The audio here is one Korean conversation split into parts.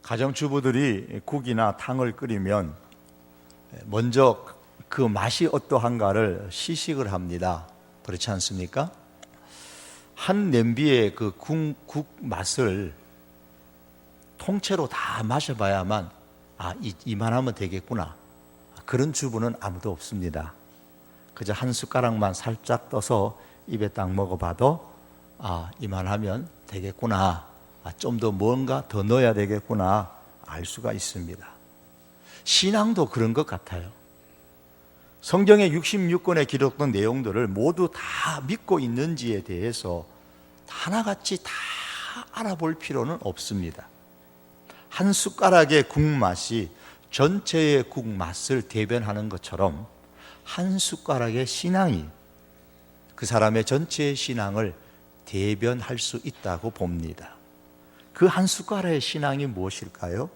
가정주부들이 국이나 탕을 끓이면 먼저 그 맛이 어떠한가를 시식을 합니다. 그렇지 않습니까? 한 냄비의 그 국 맛을 통째로 다 마셔봐야만 이만하면 되겠구나, 그런 주부는 아무도 없습니다. 그저 한 숟가락만 살짝 떠서 입에 딱 먹어봐도 이만하면 되겠구나, 좀 더 뭔가 더 넣어야 되겠구나 알 수가 있습니다. 신앙도 그런 것 같아요. 성경의 66권에 기록된 내용들을 모두 다 믿고 있는지에 대해서 하나같이 다 알아볼 필요는 없습니다. 한 숟가락의 국맛이 전체의 국맛을 대변하는 것처럼 한 숟가락의 신앙이 그 사람의 전체의 신앙을 대변할 수 있다고 봅니다. 그 한 숟가락의 신앙이 무엇일까요?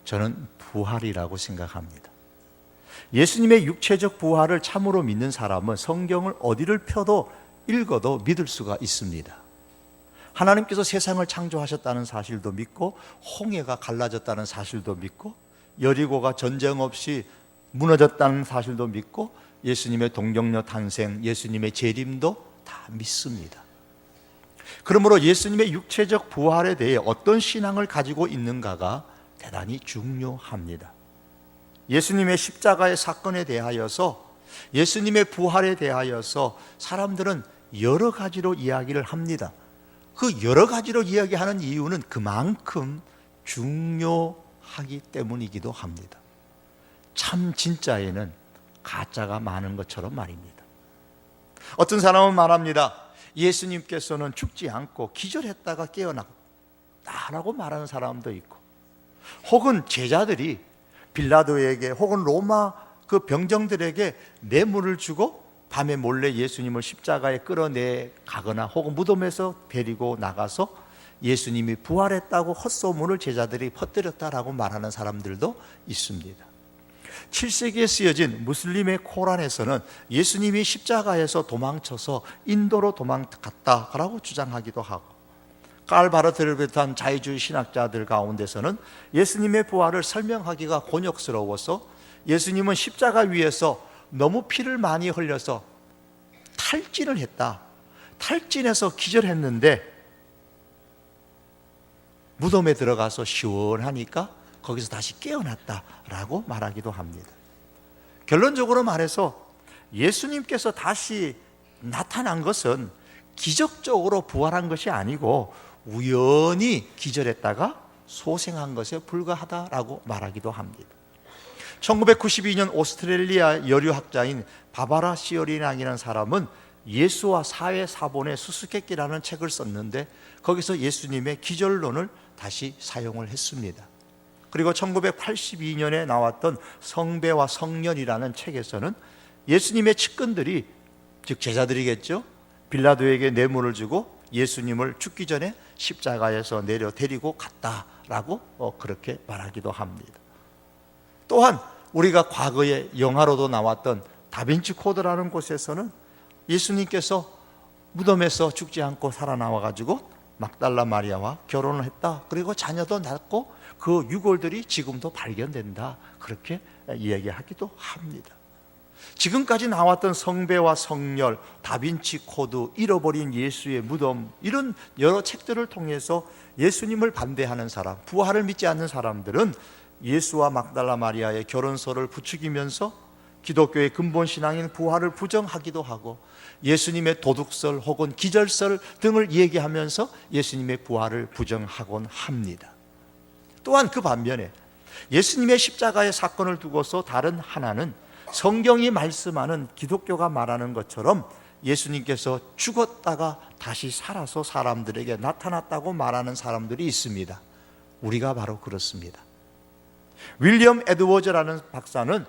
저는 부활이라고 생각합니다. 예수님의 육체적 부활을 참으로 믿는 사람은 성경을 어디를 펴도 읽어도 믿을 수가 있습니다. 하나님께서 세상을 창조하셨다는 사실도 믿고, 홍해가 갈라졌다는 사실도 믿고, 여리고가 전쟁 없이 무너졌다는 사실도 믿고, 예수님의 동정녀 탄생, 예수님의 재림도 다 믿습니다. 그러므로 예수님의 육체적 부활에 대해 어떤 신앙을 가지고 있는가가 대단히 중요합니다. 예수님의 십자가의 사건에 대하여서, 예수님의 부활에 대하여서 사람들은 여러 가지로 이야기를 합니다. 그 여러 가지로 이야기하는 이유는 그만큼 중요하기 때문이기도 합니다. 참 진짜에는 가짜가 많은 것처럼 말입니다. 어떤 사람은 말합니다. 예수님께서는 죽지 않고 기절했다가 깨어났다라고 말하는 사람도 있고, 혹은 제자들이 빌라도에게 혹은 로마 그 병정들에게 뇌물을 주고 밤에 몰래 예수님을 십자가에 끌어내 가거나 혹은 무덤에서 데리고 나가서 예수님이 부활했다고 헛소문을 제자들이 퍼뜨렸다라고 말하는 사람들도 있습니다. 7세기에 쓰여진 무슬림의 코란에서는 예수님이 십자가에서 도망쳐서 인도로 도망갔다라고 주장하기도 하고, 깔바르트를 비롯한 자유주의 신학자들 가운데서는 예수님의 부활을 설명하기가 곤욕스러워서 예수님은 십자가 위에서 너무 피를 많이 흘려서 탈진을 했다, 탈진해서 기절했는데 무덤에 들어가서 시원하니까 거기서 다시 깨어났다라고 말하기도 합니다. 결론적으로 말해서 예수님께서 다시 나타난 것은 기적적으로 부활한 것이 아니고 우연히 기절했다가 소생한 것에 불과하다라고 말하기도 합니다. 1992년 오스트레일리아 여류학자인 바바라 시어리낭이라는 사람은 예수와 사회 사본의 수수께끼라는 책을 썼는데, 거기서 예수님의 기절론을 다시 사용을 했습니다. 그리고 1982년에 나왔던 성배와 성년이라는 책에서는 예수님의 측근들이, 즉 제자들이겠죠, 빌라도에게 뇌물을 주고 예수님을 죽기 전에 십자가에서 내려 데리고 갔다라고 그렇게 말하기도 합니다. 또한 우리가 과거에 영화로도 나왔던 다빈치 코드라는 곳에서는 예수님께서 무덤에서 죽지 않고 살아나와가지고 막달라 마리아와 결혼을 했다, 그리고 자녀도 낳고 그 유골들이 지금도 발견된다, 그렇게 이야기하기도 합니다. 지금까지 나왔던 성배와 성렬, 다빈치 코드, 잃어버린 예수의 무덤, 이런 여러 책들을 통해서 예수님을 반대하는 사람, 부활을 믿지 않는 사람들은 예수와 막달라 마리아의 결혼설을 부추기면서 기독교의 근본 신앙인 부활을 부정하기도 하고, 예수님의 도둑설 혹은 기절설 등을 얘기하면서 예수님의 부활을 부정하곤 합니다. 또한 그 반면에 예수님의 십자가의 사건을 두고서 다른 하나는 성경이 말씀하는, 기독교가 말하는 것처럼 예수님께서 죽었다가 다시 살아서 사람들에게 나타났다고 말하는 사람들이 있습니다. 우리가 바로 그렇습니다. 윌리엄 에드워즈라는 박사는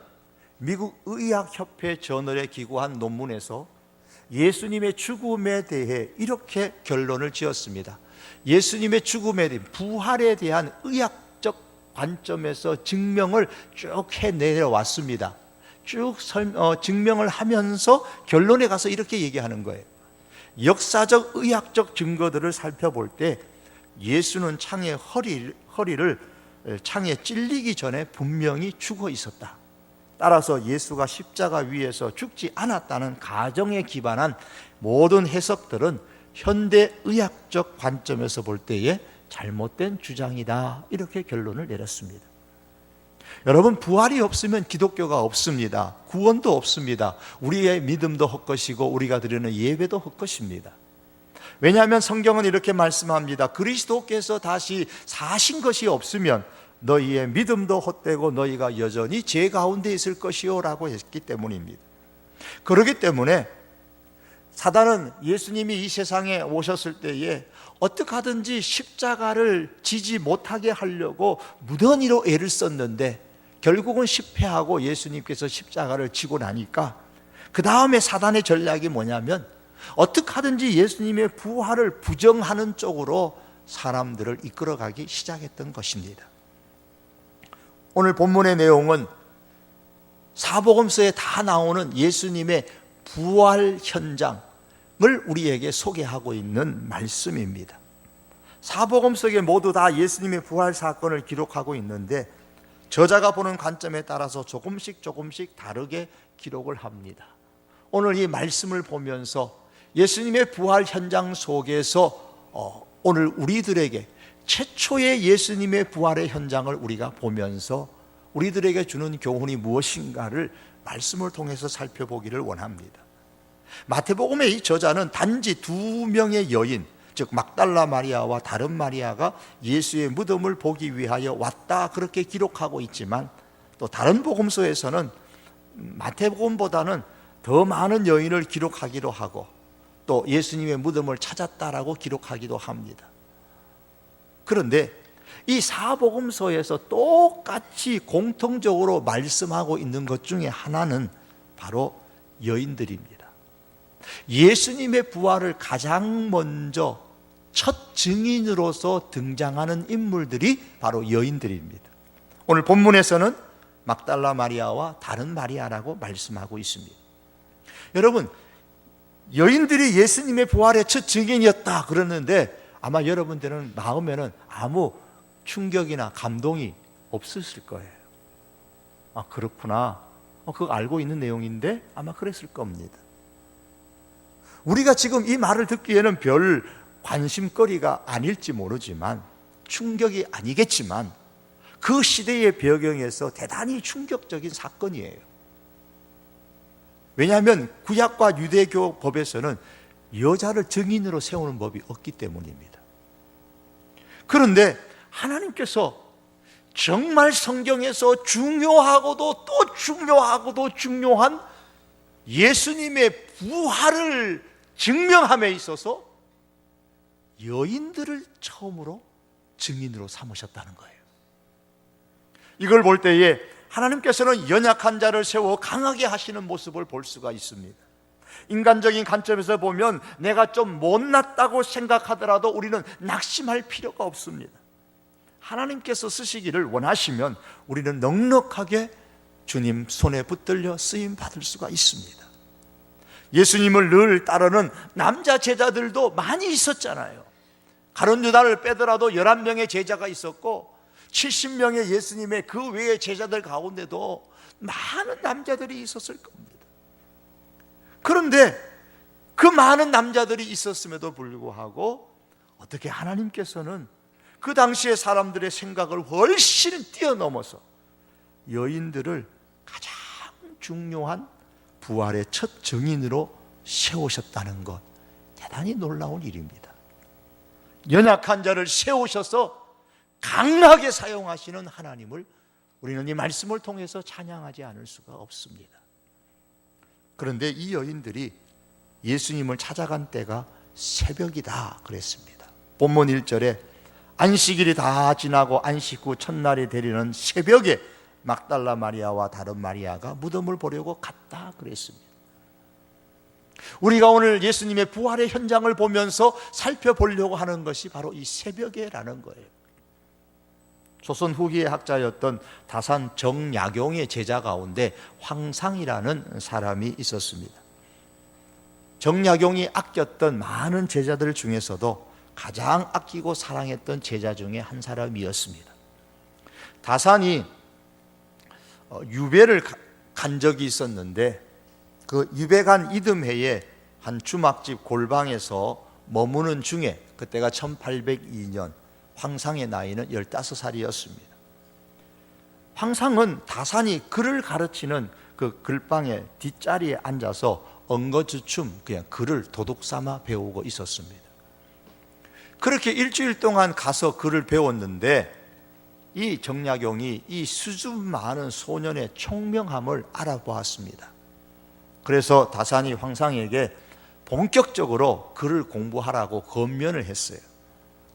미국 의학협회 저널에 기고한 논문에서 예수님의 죽음에 대해 이렇게 결론을 지었습니다. 예수님의 죽음에 대해, 부활에 대한 의학적 관점에서 증명을 쭉 해내려왔습니다. 쭉 증명을 하면서 결론에 가서 이렇게 얘기하는 거예요. 역사적 의학적 증거들을 살펴볼 때 예수는 창의 허리를 창에 찔리기 전에 분명히 죽어 있었다. 따라서 예수가 십자가 위에서 죽지 않았다는 가정에 기반한 모든 해석들은 현대의학적 관점에서 볼 때에 잘못된 주장이다, 이렇게 결론을 내렸습니다. 여러분, 부활이 없으면 기독교가 없습니다. 구원도 없습니다. 우리의 믿음도 헛것이고 우리가 드리는 예배도 헛것입니다. 왜냐하면 성경은 이렇게 말씀합니다. 그리스도께서 다시 사신 것이 없으면 너희의 믿음도 헛되고 너희가 여전히 죄 가운데 있을 것이요 라고 했기 때문입니다. 그렇기 때문에 사단은 예수님이 이 세상에 오셨을 때에 어떻게 하든지 십자가를 지지 못하게 하려고 무던히로 애를 썼는데 결국은 실패하고 예수님께서 십자가를 지고 나니까 그 다음에 사단의 전략이 뭐냐면 어떻게 하든지 예수님의 부활을 부정하는 쪽으로 사람들을 이끌어가기 시작했던 것입니다. 오늘 본문의 내용은 사복음서에 다 나오는 예수님의 부활 현장을 우리에게 소개하고 있는 말씀입니다. 사복음 속에 모두 다 예수님의 부활 사건을 기록하고 있는데 저자가 보는 관점에 따라서 조금씩 다르게 기록을 합니다. 오늘 이 말씀을 보면서 예수님의 부활 현장 속에서 오늘 우리들에게 최초의 예수님의 부활의 현장을 우리가 보면서 우리들에게 주는 교훈이 무엇인가를 말씀을 통해서 살펴보기를 원합니다. 마태복음의 이 저자는 단지 두 명의 여인, 즉 막달라 마리아와 다른 마리아가 예수의 무덤을 보기 위하여 왔다, 그렇게 기록하고 있지만 또 다른 복음서에서는 마태복음보다는 더 많은 여인을 기록하기도 하고 또 예수님의 무덤을 찾았다라고 기록하기도 합니다. 그런데 이 사복음서에서 똑같이 공통적으로 말씀하고 있는 것 중에 하나는 바로 여인들입니다. 예수님의 부활을 가장 먼저 첫 증인으로서 등장하는 인물들이 바로 여인들입니다. 오늘 본문에서는 막달라 마리아와 다른 마리아라고 말씀하고 있습니다. 여러분, 여인들이 예수님의 부활의 첫 증인이었다 그러는데 아마 여러분들은 마음에는 아무 충격이나 감동이 없으실 거예요. 아, 그렇구나. 그거 알고 있는 내용인데 아마 그랬을 겁니다. 우리가 지금 이 말을 듣기에는 별 관심거리가 아닐지 모르지만, 충격이 아니겠지만 그 시대의 배경에서 대단히 충격적인 사건이에요. 왜냐하면 구약과 유대교 법에서는 여자를 증인으로 세우는 법이 없기 때문입니다. 그런데 하나님께서 정말 성경에서 중요하고도 또 중요하고도 중요한 예수님의 부활을 증명함에 있어서 여인들을 처음으로 증인으로 삼으셨다는 거예요. 이걸 볼 때에 하나님께서는 연약한 자를 세워 강하게 하시는 모습을 볼 수가 있습니다. 인간적인 관점에서 보면 내가 좀 못났다고 생각하더라도 우리는 낙심할 필요가 없습니다. 하나님께서 쓰시기를 원하시면 우리는 넉넉하게 주님 손에 붙들려 쓰임 받을 수가 있습니다. 예수님을 늘 따르는 남자 제자들도 많이 있었잖아요. 가룟 유다를 빼더라도 11명의 제자가 있었고 70명의 예수님의 그 외의 제자들 가운데도 많은 남자들이 있었을 겁니다. 그런데 그 많은 남자들이 있었음에도 불구하고 어떻게 하나님께서는 그 당시의 사람들의 생각을 훨씬 뛰어넘어서 여인들을 가장 중요한 부활의 첫 증인으로 세우셨다는 것, 대단히 놀라운 일입니다. 연약한 자를 세우셔서 강하게 사용하시는 하나님을 우리는 이 말씀을 통해서 찬양하지 않을 수가 없습니다. 그런데 이 여인들이 예수님을 찾아간 때가 새벽이다 그랬습니다. 본문 1절에 안식일이 다 지나고 안식 후 첫날이 되리는 새벽에 막달라 마리아와 다른 마리아가 무덤을 보려고 갔다 그랬습니다. 우리가 오늘 예수님의 부활의 현장을 보면서 살펴보려고 하는 것이 바로 이 새벽에라는 거예요. 조선 후기의 학자였던 다산 정약용의 제자 가운데 황상이라는 사람이 있었습니다. 정약용이 아꼈던 많은 제자들 중에서도 가장 아끼고 사랑했던 제자 중에 한 사람이었습니다. 다산이 유배를 간 적이 있었는데 그 유배 간 이듬해에 한 주막집 골방에서 머무는 중에 그때가 1802년 황상의 나이는 15살이었습니다. 황상은 다산이 글을 가르치는 그 글방의 뒷자리에 앉아서 엉거주춤 그냥 글을 도둑 삼아 배우고 있었습니다. 그렇게 일주일 동안 가서 글을 배웠는데 이 정약용이 이 수준 많은 소년의 총명함을 알아보았습니다. 그래서 다산이 황상에게 본격적으로 글을 공부하라고 권면을 했어요.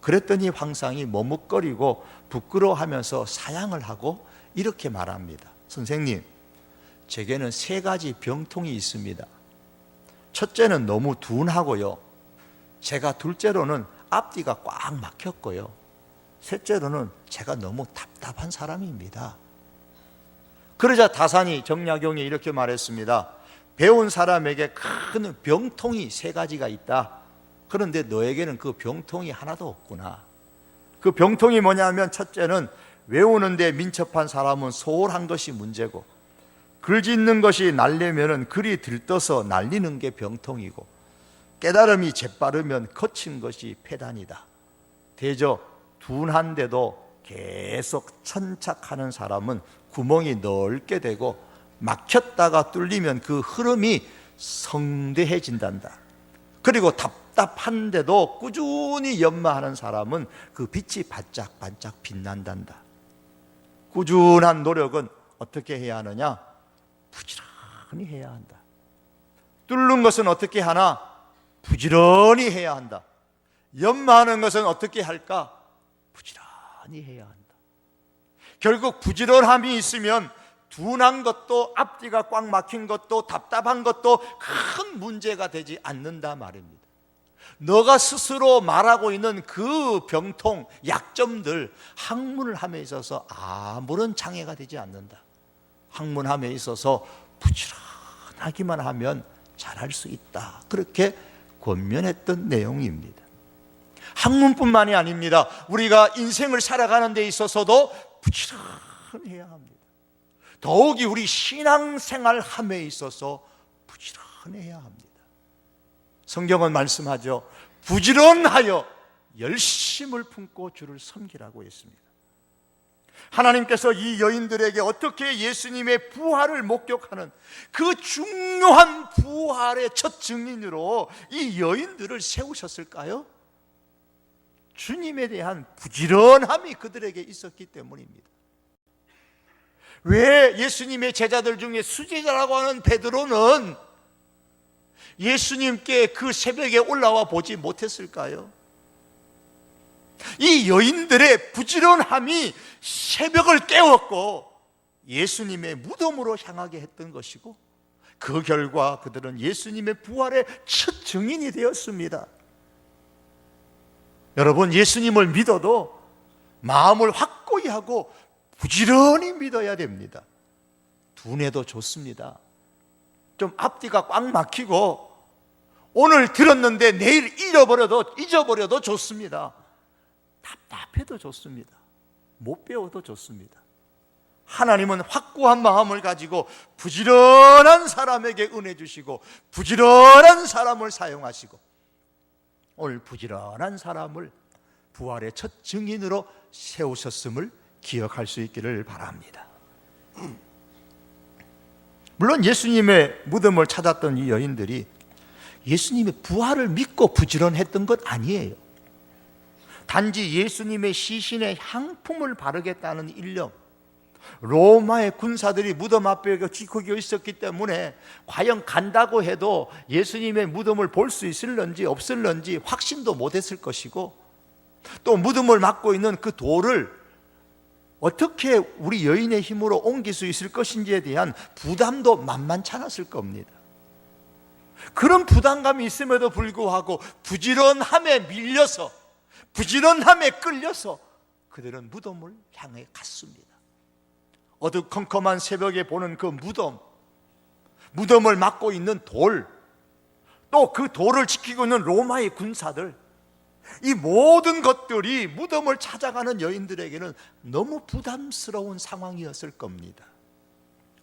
그랬더니 황상이 머뭇거리고 부끄러워하면서 사양을 하고 이렇게 말합니다. 선생님, 제게는 3가지 병통이 있습니다. 첫째는 너무 둔하고요. 제가 둘째로는 앞뒤가 꽉 막혔고요. 셋째로는 제가 너무 답답한 사람입니다. 그러자 다산이 정약용이 이렇게 말했습니다. 배운 사람에게 큰 병통이 3가지가 있다. 그런데 너에게는 그 병통이 하나도 없구나. 그 병통이 뭐냐면 첫째는 외우는데 민첩한 사람은 소홀한 것이 문제고 글 짓는 것이 날려면은 글이 들떠서 날리는 게 병통이고 깨달음이 재빠르면 거친 것이 패단이다. 대저 둔한데도 계속 천착하는 사람은 구멍이 넓게 되고 막혔다가 뚫리면 그 흐름이 성대해진단다. 그리고 답답한데도 꾸준히 연마하는 사람은 그 빛이 반짝반짝 빛난단다. 꾸준한 노력은 어떻게 해야 하느냐? 부지런히 해야 한다. 뚫는 것은 어떻게 하나? 부지런히 해야 한다. 연마하는 것은 어떻게 할까? 부지런히 해야 한다. 결국 부지런함이 있으면 둔한 것도 앞뒤가 꽉 막힌 것도 답답한 것도 큰 문제가 되지 않는다 말입니다. 너가 스스로 말하고 있는 그 병통, 약점들 학문을 함에 있어서 아무런 장애가 되지 않는다. 학문함에 있어서 부지런하기만 하면 잘할 수 있다. 그렇게 권면했던 내용입니다. 학문뿐만이 아닙니다. 우리가 인생을 살아가는 데 있어서도 부지런해야 합니다. 더욱이 우리 신앙생활 함에 있어서 부지런해야 합니다. 성경은 말씀하죠. 부지런하여 열심을 품고 주를 섬기라고 했습니다. 하나님께서 이 여인들에게 어떻게 예수님의 부활을 목격하는 그 중요한 부활의 첫 증인으로 이 여인들을 세우셨을까요? 주님에 대한 부지런함이 그들에게 있었기 때문입니다. 왜 예수님의 제자들 중에 수제자라고 하는 베드로는 예수님께 그 새벽에 올라와 보지 못했을까요? 이 여인들의 부지런함이 새벽을 깨웠고 예수님의 무덤으로 향하게 했던 것이고 그 결과 그들은 예수님의 부활의 첫 증인이 되었습니다. 여러분, 예수님을 믿어도 마음을 확고히 하고 부지런히 믿어야 됩니다. 둔해도 좋습니다. 좀 앞뒤가 꽉 막히고 오늘 들었는데 내일 잊어버려도 좋습니다. 답답해도 좋습니다. 못 배워도 좋습니다. 하나님은 확고한 마음을 가지고 부지런한 사람에게 은혜 주시고 부지런한 사람을 사용하시고 오늘 부지런한 사람을 부활의 첫 증인으로 세우셨음을 기억할 수 있기를 바랍니다. 물론 예수님의 무덤을 찾았던 이 여인들이 예수님의 부활을 믿고 부지런했던 것 아니에요. 단지 예수님의 시신에 향품을 바르겠다는 일념, 로마의 군사들이 무덤 앞에 지키고 있었기 때문에 과연 간다고 해도 예수님의 무덤을 볼 수 있을런지 없을런지 확신도 못했을 것이고 또 무덤을 막고 있는 그 돌을 어떻게 우리 여인의 힘으로 옮길 수 있을 것인지에 대한 부담도 만만치 않았을 겁니다. 그런 부담감이 있음에도 불구하고 부지런함에 밀려서 부지런함에 끌려서 그들은 무덤을 향해 갔습니다. 어두컴컴한 새벽에 보는 그 무덤을 막고 있는 돌, 또 그 돌을 지키고 있는 로마의 군사들, 이 모든 것들이 무덤을 찾아가는 여인들에게는 너무 부담스러운 상황이었을 겁니다.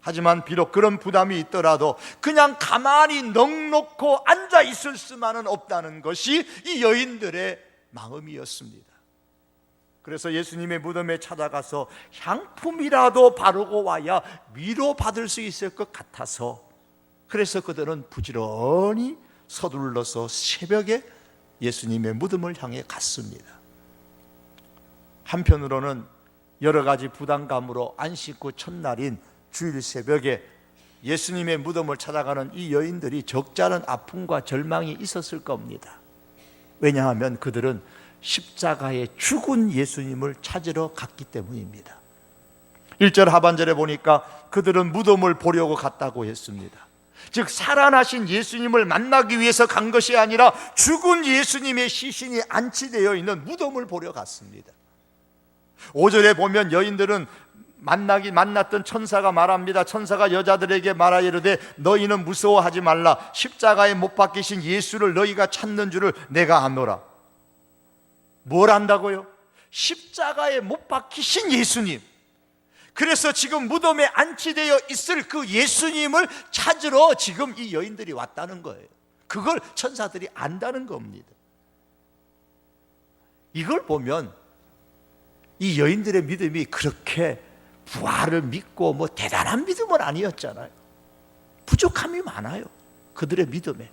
하지만 비록 그런 부담이 있더라도 그냥 가만히 넋놓고 앉아 있을 수만은 없다는 것이 이 여인들의 마음이었습니다. 그래서 예수님의 무덤에 찾아가서 향품이라도 바르고 와야 위로받을 수 있을 것 같아서, 그래서 그들은 부지런히 서둘러서 새벽에 예수님의 무덤을 향해 갔습니다. 한편으로는 여러 가지 부담감으로 안식 후 첫날인 주일 새벽에 예수님의 무덤을 찾아가는 이 여인들이 적잖은 아픔과 절망이 있었을 겁니다. 왜냐하면 그들은 십자가에 죽은 예수님을 찾으러 갔기 때문입니다. 1절 하반절에 보니까 그들은 무덤을 보려고 갔다고 했습니다. 즉 살아나신 예수님을 만나기 위해서 간 것이 아니라 죽은 예수님의 시신이 안치되어 있는 무덤을 보려 갔습니다. 5절에 보면 여인들은 만났던 천사가 말합니다. 천사가 여자들에게 말하 이르되 너희는 무서워하지 말라. 십자가에 못 박히신 예수를 너희가 찾는 줄을 내가 아노라. 뭘 안다고요? 십자가에 못 박히신 예수님. 그래서 지금 무덤에 안치되어 있을 그 예수님을 찾으러 지금 이 여인들이 왔다는 거예요. 그걸 천사들이 안다는 겁니다. 이걸 보면 이 여인들의 믿음이 그렇게 부활을 믿고 뭐 대단한 믿음은 아니었잖아요. 부족함이 많아요, 그들의 믿음에.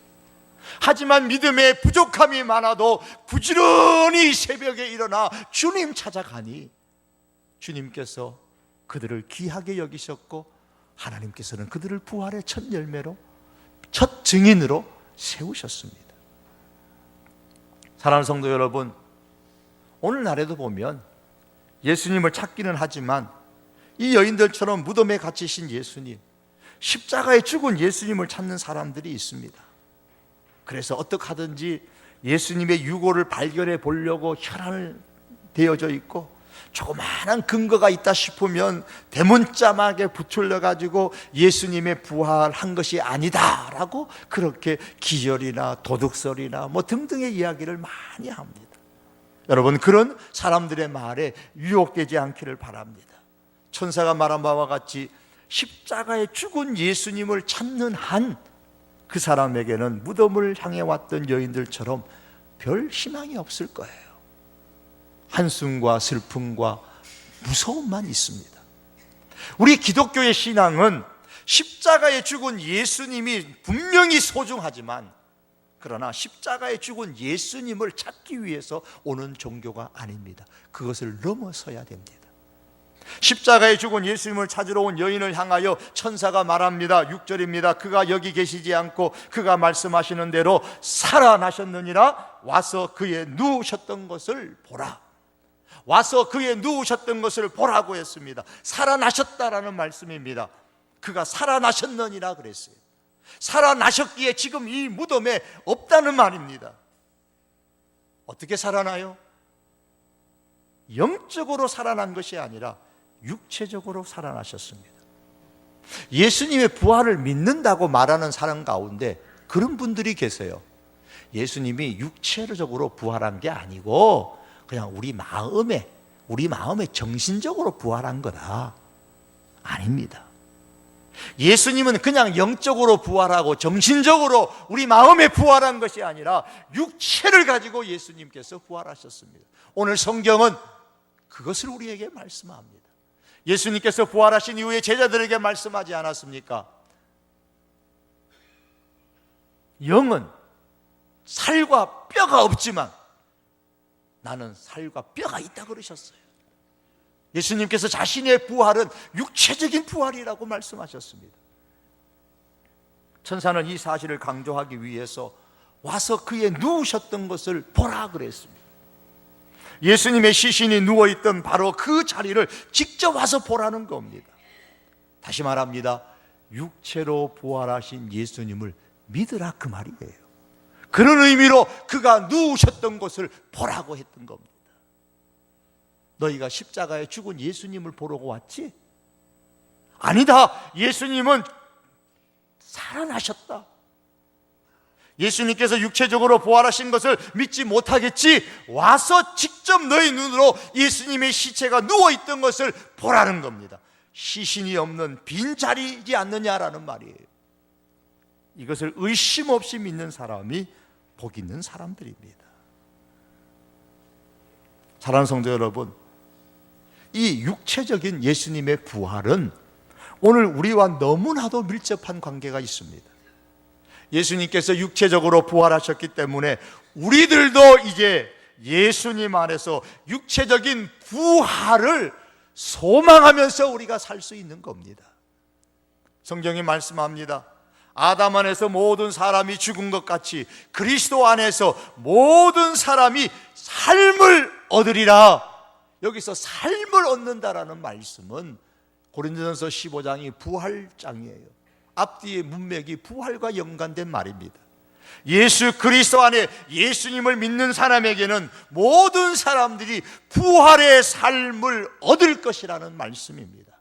하지만 믿음에 부족함이 많아도 부지런히 새벽에 일어나 주님 찾아가니 주님께서 그들을 귀하게 여기셨고 하나님께서는 그들을 부활의 첫 열매로, 첫 증인으로 세우셨습니다. 사랑하는 성도 여러분, 오늘날에도 보면 예수님을 찾기는 하지만 이 여인들처럼 무덤에 갇히신 예수님, 십자가에 죽은 예수님을 찾는 사람들이 있습니다. 그래서 어떻게 하든지 예수님의 유골을 발견해 보려고 혈안을 되어져 있고, 조그마한 근거가 있다 싶으면 대문짝하게 붙들려 가지고 예수님의 부활한 것이 아니다라고 그렇게 기절이나 도둑설이나 뭐 등등의 이야기를 많이 합니다. 여러분, 그런 사람들의 말에 유혹되지 않기를 바랍니다. 천사가 말한 바와 같이 십자가에 죽은 예수님을 찾는 한 그 사람에게는 무덤을 향해 왔던 여인들처럼 별 희망이 없을 거예요. 한숨과 슬픔과 무서움만 있습니다. 우리 기독교의 신앙은 십자가에 죽은 예수님이 분명히 소중하지만, 그러나 십자가에 죽은 예수님을 찾기 위해서 오는 종교가 아닙니다. 그것을 넘어서야 됩니다. 십자가에 죽은 예수님을 찾으러 온 여인을 향하여 천사가 말합니다. 6절입니다. 그가 여기 계시지 않고 그가 말씀하시는 대로 살아나셨느니라. 와서 그의 누우셨던 것을 보라. 와서 그의 누우셨던 것을 보라고 했습니다. 살아나셨다라는 말씀입니다. 그가 살아나셨느니라 그랬어요. 살아나셨기에 지금 이 무덤에 없다는 말입니다. 어떻게 살아나요? 영적으로 살아난 것이 아니라 육체적으로 살아나셨습니다. 예수님의 부활을 믿는다고 말하는 사람 가운데 그런 분들이 계세요. 예수님이 육체적으로 부활한 게 아니고 그냥 우리 마음에 정신적으로 부활한 거다. 아닙니다. 예수님은 그냥 영적으로 부활하고 정신적으로 우리 마음에 부활한 것이 아니라 육체를 가지고 예수님께서 부활하셨습니다. 오늘 성경은 그것을 우리에게 말씀합니다. 예수님께서 부활하신 이후에 제자들에게 말씀하지 않았습니까? 영은 살과 뼈가 없지만 나는 살과 뼈가 있다 그러셨어요. 예수님께서 자신의 부활은 육체적인 부활이라고 말씀하셨습니다. 천사는 이 사실을 강조하기 위해서 와서 그의 누우셨던 것을 보라 그랬습니다. 예수님의 시신이 누워있던 바로 그 자리를 직접 와서 보라는 겁니다. 다시 말합니다. 육체로 부활하신 예수님을 믿으라 그 말이에요. 그런 의미로 그가 누우셨던 곳을 보라고 했던 겁니다. 너희가 십자가에 죽은 예수님을 보러고 왔지? 아니다. 예수님은 살아나셨다. 예수님께서 육체적으로 부활하신 것을 믿지 못하겠지? 와서 직접 너희 눈으로 예수님의 시체가 누워있던 것을 보라는 겁니다. 시신이 없는 빈자리이지 않느냐라는 말이에요. 이것을 의심 없이 믿는 사람이 복 있는 사람들입니다. 사랑하는 성도 여러분, 이 육체적인 예수님의 부활은 오늘 우리와 너무나도 밀접한 관계가 있습니다. 예수님께서 육체적으로 부활하셨기 때문에 우리들도 이제 예수님 안에서 육체적인 부활을 소망하면서 우리가 살 수 있는 겁니다. 성경이 말씀합니다. 아담 안에서 모든 사람이 죽은 것 같이 그리스도 안에서 모든 사람이 삶을 얻으리라. 여기서 삶을 얻는다라는 말씀은 고린도전서 15장이 부활장이에요. 앞뒤의 문맥이 부활과 연관된 말입니다. 예수 그리스도 안에 예수님을 믿는 사람에게는 모든 사람들이 부활의 삶을 얻을 것이라는 말씀입니다.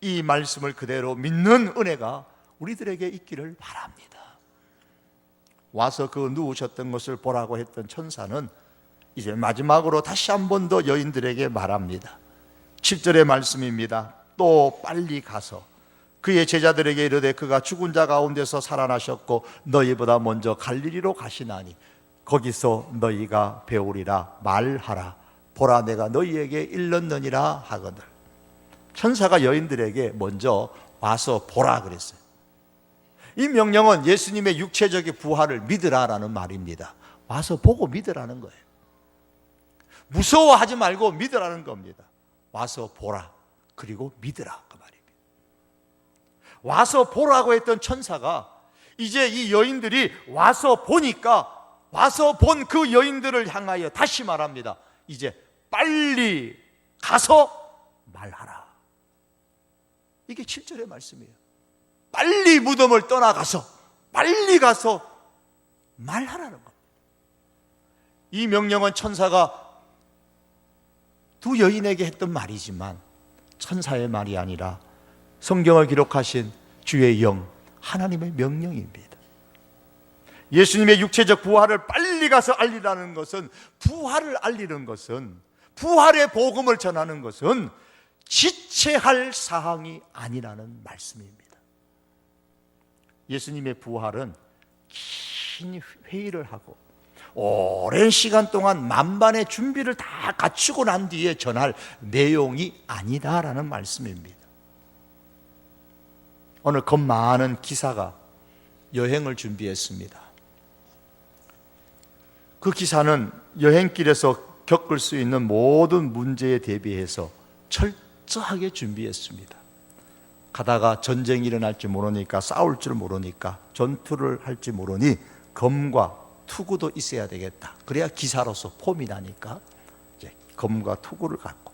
이 말씀을 그대로 믿는 은혜가 우리들에게 있기를 바랍니다. 와서 그 누우셨던 것을 보라고 했던 천사는 이제 마지막으로 다시 한 번 더 여인들에게 말합니다. 7절의 말씀입니다. 또 빨리 가서 그의 제자들에게 이르되 그가 죽은 자 가운데서 살아나셨고 너희보다 먼저 갈릴리로 가시나니 거기서 너희가 배우리라 말하라. 보라 내가 너희에게 일렀느니라 하거늘. 천사가 여인들에게 먼저 와서 보라 그랬어요. 이 명령은 예수님의 육체적인 부활을 믿으라라는 말입니다. 와서 보고 믿으라는 거예요. 무서워하지 말고 믿으라는 겁니다. 와서 보라 그리고 믿으라 그 말입니다. 와서 보라고 했던 천사가 이제 이 여인들이 와서 보니까 와서 본 그 여인들을 향하여 다시 말합니다. 이제 빨리 가서 말하라. 이게 7절의 말씀이에요. 빨리 무덤을 떠나가서 빨리 가서 말하라는 겁니다. 이 명령은 천사가 두 여인에게 했던 말이지만 천사의 말이 아니라 성경을 기록하신 주의 영 하나님의 명령입니다. 예수님의 육체적 부활을 빨리 가서 알리라는 것은 부활을 알리는 것은 부활의 복음을 전하는 것은 지체할 사항이 아니라는 말씀입니다. 예수님의 부활은 긴 회의를 하고 오랜 시간 동안 만반의 준비를 다 갖추고 난 뒤에 전할 내용이 아니다라는 말씀입니다. 어느 겁 많은 기사가 여행을 준비했습니다. 그 기사는 여행길에서 겪을 수 있는 모든 문제에 대비해서 철저하게 준비했습니다. 가다가 전쟁이 일어날지 모르니까 싸울 줄 모르니까 전투를 할지 모르니 검과 투구도 있어야 되겠다. 그래야 기사로서 폼이 나니까 이제 검과 투구를 갖고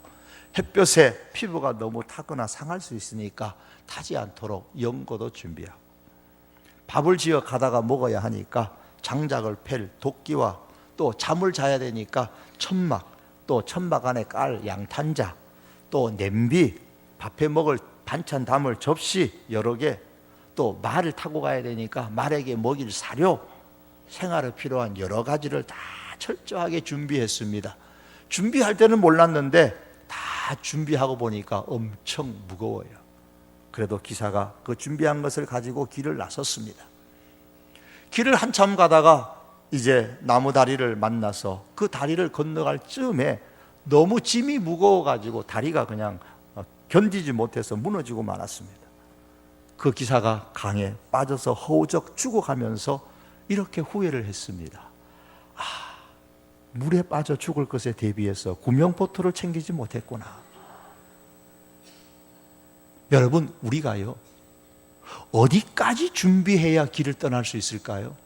햇볕에 피부가 너무 타거나 상할 수 있으니까 타지 않도록 연고도 준비하고 밥을 지어 가다가 먹어야 하니까 장작을 팰 도끼와 또 잠을 자야 되니까 천막, 또 천막 안에 깔 양탄자, 또 냄비, 밥해 먹을 반찬 담을 접시 여러 개, 또 말을 타고 가야 되니까 말에게 먹일 사료, 생활에 필요한 여러 가지를 다 철저하게 준비했습니다. 준비할 때는 몰랐는데 다 준비하고 보니까 엄청 무거워요. 그래도 기사가 그 준비한 것을 가지고 길을 나섰습니다. 길을 한참 가다가 이제 나무 다리를 만나서 그 다리를 건너갈 즈음에 너무 짐이 무거워가지고 다리가 그냥 견디지 못해서 무너지고 말았습니다. 그 기사가 강에 빠져서 허우적 죽어가면서 이렇게 후회를 했습니다. 물에 빠져 죽을 것에 대비해서 구명보트를 챙기지 못했구나. 여러분, 우리가요 어디까지 준비해야 길을 떠날 수 있을까요?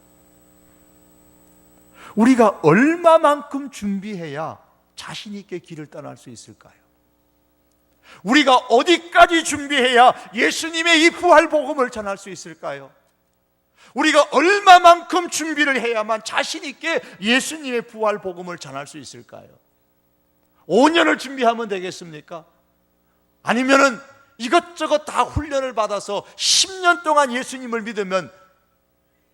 우리가 얼마만큼 준비해야 자신 있게 길을 떠날 수 있을까요? 우리가 어디까지 준비해야 예수님의 이 부활 복음을 전할 수 있을까요? 우리가 얼마만큼 준비를 해야만 자신 있게 예수님의 부활 복음을 전할 수 있을까요? 5년을 준비하면 되겠습니까? 아니면은 이것저것 다 훈련을 받아서 10년 동안 예수님을 믿으면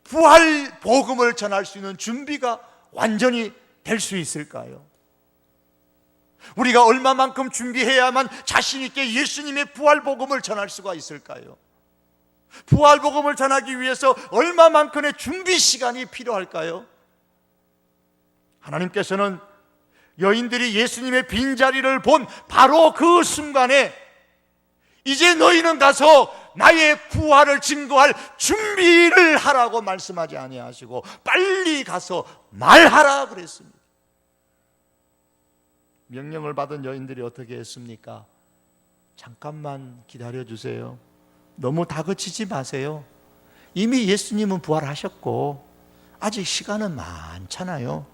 부활 복음을 전할 수 있는 준비가 완전히 될 수 있을까요? 우리가 얼마만큼 준비해야만 자신 있게 예수님의 부활 복음을 전할 수가 있을까요? 부활 복음을 전하기 위해서 얼마만큼의 준비 시간이 필요할까요? 하나님께서는 여인들이 예수님의 빈자리를 본 바로 그 순간에 이제 너희는 가서 나의 부활을 증거할 준비를 하라고 말씀하지 아니하시고 빨리 가서 말하라 그랬습니다. 명령을 받은 여인들이 어떻게 했습니까? 잠깐만 기다려주세요. 너무 다그치지 마세요. 이미 예수님은 부활하셨고 아직 시간은 많잖아요.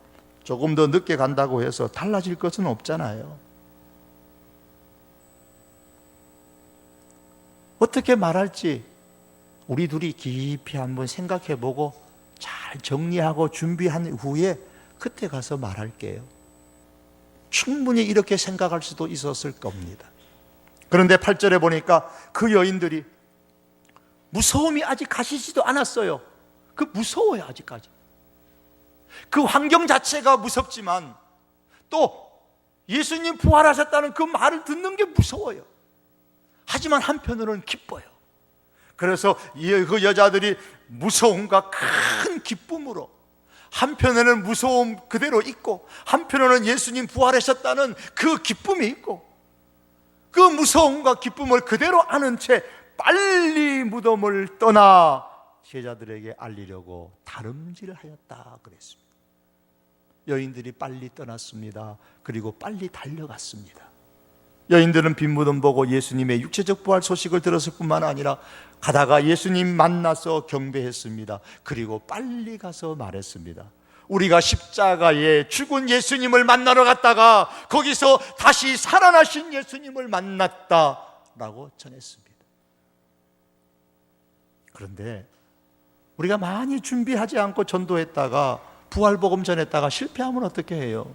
조금 더 늦게 간다고 해서 달라질 것은 없잖아요. 어떻게 말할지 우리 둘이 깊이 한번 생각해보고 잘 정리하고 준비한 후에 그때 가서 말할게요. 충분히 이렇게 생각할 수도 있었을 겁니다. 그런데 8절에 보니까 그 여인들이 무서움이 아직 가시지도 않았어요. 그 무서워요. 아직까지 그 환경 자체가 무섭지만 또 예수님 부활하셨다는 그 말을 듣는 게 무서워요. 하지만 한편으로는 기뻐요. 그래서 그 여자들이 무서움과 큰 기쁨으로, 한편에는 무서움 그대로 있고 한편으로는 예수님 부활하셨다는 그 기쁨이 있고, 그 무서움과 기쁨을 그대로 아는 채 빨리 무덤을 떠나 제자들에게 알리려고 다름질하였다 그랬습니다. 여인들이 빨리 떠났습니다. 그리고 빨리 달려갔습니다. 여인들은 빈 무덤 보고 예수님의 육체적 부활 소식을 들었을 뿐만 아니라 가다가 예수님 만나서 경배했습니다. 그리고 빨리 가서 말했습니다. 우리가 십자가에 죽은 예수님을 만나러 갔다가 거기서 다시 살아나신 예수님을 만났다라고 전했습니다. 그런데 우리가 많이 준비하지 않고 전도했다가 부활복음 전했다가 실패하면 어떻게 해요?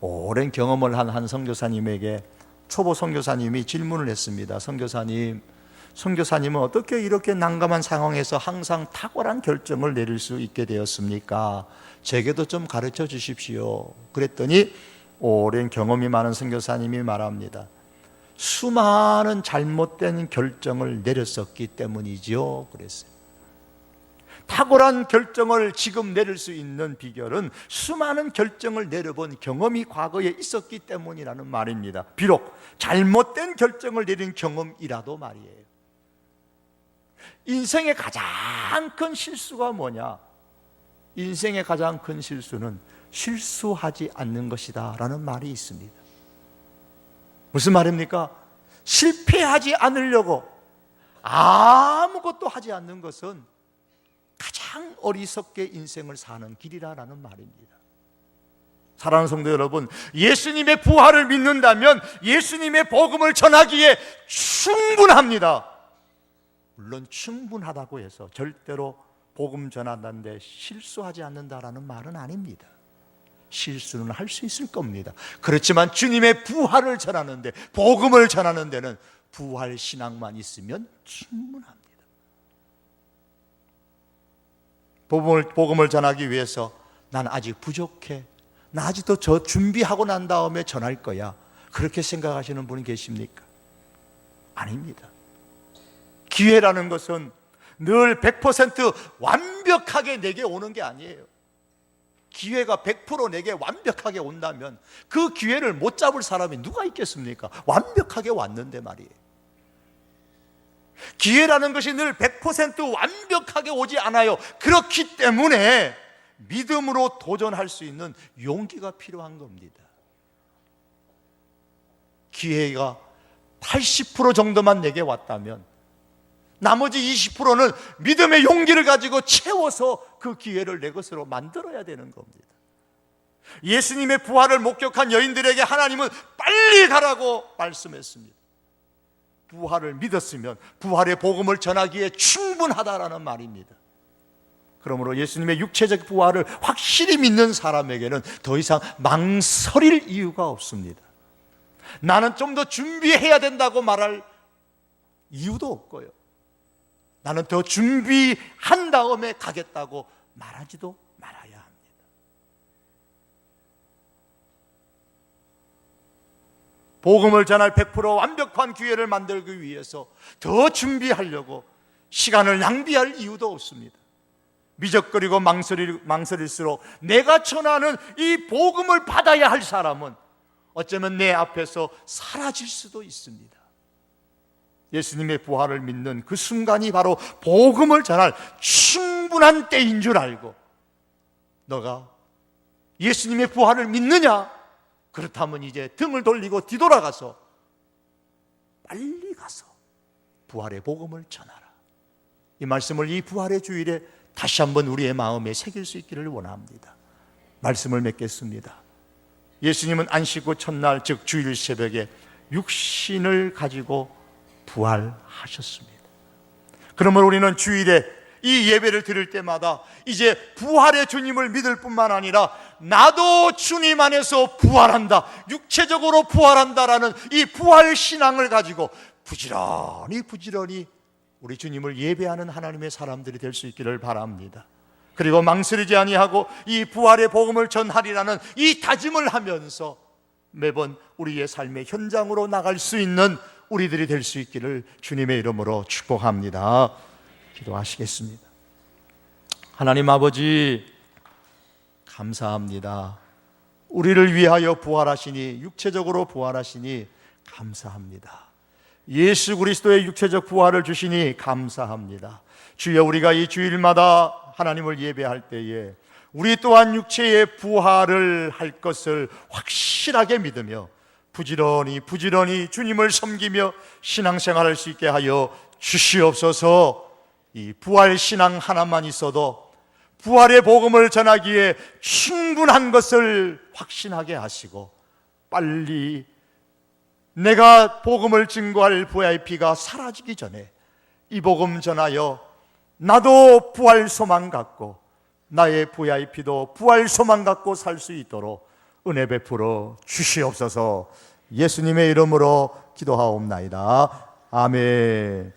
오랜 경험을 한 선교사님에게 초보 선교사님이 질문을 했습니다. 선교사님은 어떻게 이렇게 난감한 상황에서 항상 탁월한 결정을 내릴 수 있게 되었습니까? 제게도 좀 가르쳐 주십시오. 그랬더니 오랜 경험이 많은 선교사님이 말합니다. 수많은 잘못된 결정을 내렸었기 때문이죠. 그랬어요. 탁월한 결정을 지금 내릴 수 있는 비결은 수많은 결정을 내려본 경험이 과거에 있었기 때문이라는 말입니다. 비록 잘못된 결정을 내린 경험이라도 말이에요. 인생의 가장 큰 실수가 뭐냐? 인생의 가장 큰 실수는 실수하지 않는 것이다 라는 말이 있습니다. 무슨 말입니까? 실패하지 않으려고 아무것도 하지 않는 것은 가장 어리석게 인생을 사는 길이라는 말입니다. 사랑하는 성도 여러분, 예수님의 부활을 믿는다면 예수님의 복음을 전하기에 충분합니다. 물론 충분하다고 해서 절대로 복음 전한다는데 실수하지 않는다라는 말은 아닙니다. 실수는 할 수 있을 겁니다. 그렇지만 주님의 부활을 전하는데, 복음을 전하는 데는 부활 신앙만 있으면 충분합니다. 복음을 전하기 위해서 난 아직 부족해, 나 아직도 저 준비하고 난 다음에 전할 거야, 그렇게 생각하시는 분이 계십니까? 아닙니다. 기회라는 것은 늘 100% 완벽하게 내게 오는 게 아니에요. 기회가 100% 내게 완벽하게 온다면 그 기회를 못 잡을 사람이 누가 있겠습니까? 완벽하게 왔는데 말이에요. 기회라는 것이 늘 100% 완벽하게 오지 않아요. 그렇기 때문에 믿음으로 도전할 수 있는 용기가 필요한 겁니다. 기회가 80% 정도만 내게 왔다면 나머지 20%는 믿음의 용기를 가지고 채워서 그 기회를 내 것으로 만들어야 되는 겁니다. 예수님의 부활을 목격한 여인들에게 하나님은 빨리 가라고 말씀했습니다. 부활을 믿었으면 부활의 복음을 전하기에 충분하다라는 말입니다. 그러므로 예수님의 육체적 부활을 확실히 믿는 사람에게는 더 이상 망설일 이유가 없습니다. 나는 좀 더 준비해야 된다고 말할 이유도 없고요. 나는 더 준비한 다음에 가겠다고 말하지도 말아야 합니다. 복음을 전할 100% 완벽한 기회를 만들기 위해서 더 준비하려고 시간을 낭비할 이유도 없습니다. 미적거리고 망설일수록 내가 전하는 이 복음을 받아야 할 사람은 어쩌면 내 앞에서 사라질 수도 있습니다. 예수님의 부활을 믿는 그 순간이 바로 복음을 전할 충분한 때인 줄 알고, 너가 예수님의 부활을 믿느냐? 그렇다면 이제 등을 돌리고 뒤돌아가서 빨리 가서 부활의 복음을 전하라. 이 말씀을 이 부활의 주일에 다시 한번 우리의 마음에 새길 수 있기를 원합니다. 말씀을 맺겠습니다. 예수님은 안식 후 첫날, 즉 주일 새벽에 육신을 가지고 부활하셨습니다. 그러면 우리는 주일에 이 예배를 드릴 때마다 이제 부활의 주님을 믿을 뿐만 아니라 나도 주님 안에서 부활한다, 육체적으로 부활한다라는 이 부활 신앙을 가지고 부지런히 우리 주님을 예배하는 하나님의 사람들이 될 수 있기를 바랍니다. 그리고 망설이지 아니하고 이 부활의 복음을 전하리라는 이 다짐을 하면서 매번 우리의 삶의 현장으로 나갈 수 있는 우리들이 될 수 있기를 주님의 이름으로 축복합니다. 기도하시겠습니다. 하나님 아버지, 감사합니다. 우리를 위하여 부활하시니, 육체적으로 부활하시니 감사합니다. 예수 그리스도의 육체적 부활을 주시니 감사합니다. 주여, 우리가 이 주일마다 하나님을 예배할 때에 우리 또한 육체의 부활을 할 것을 확실하게 믿으며 부지런히 주님을 섬기며 신앙생활할 수 있게 하여 주시옵소서. 이 부활 신앙 하나만 있어도 부활의 복음을 전하기에 충분한 것을 확신하게 하시고, 빨리 내가 복음을 증거할 VIP가 사라지기 전에 이 복음 전하여 나도 부활 소망 갖고 나의 VIP도 부활 소망 갖고 살 수 있도록 은혜 베풀어 주시옵소서. 예수님의 이름으로 기도하옵나이다. 아멘.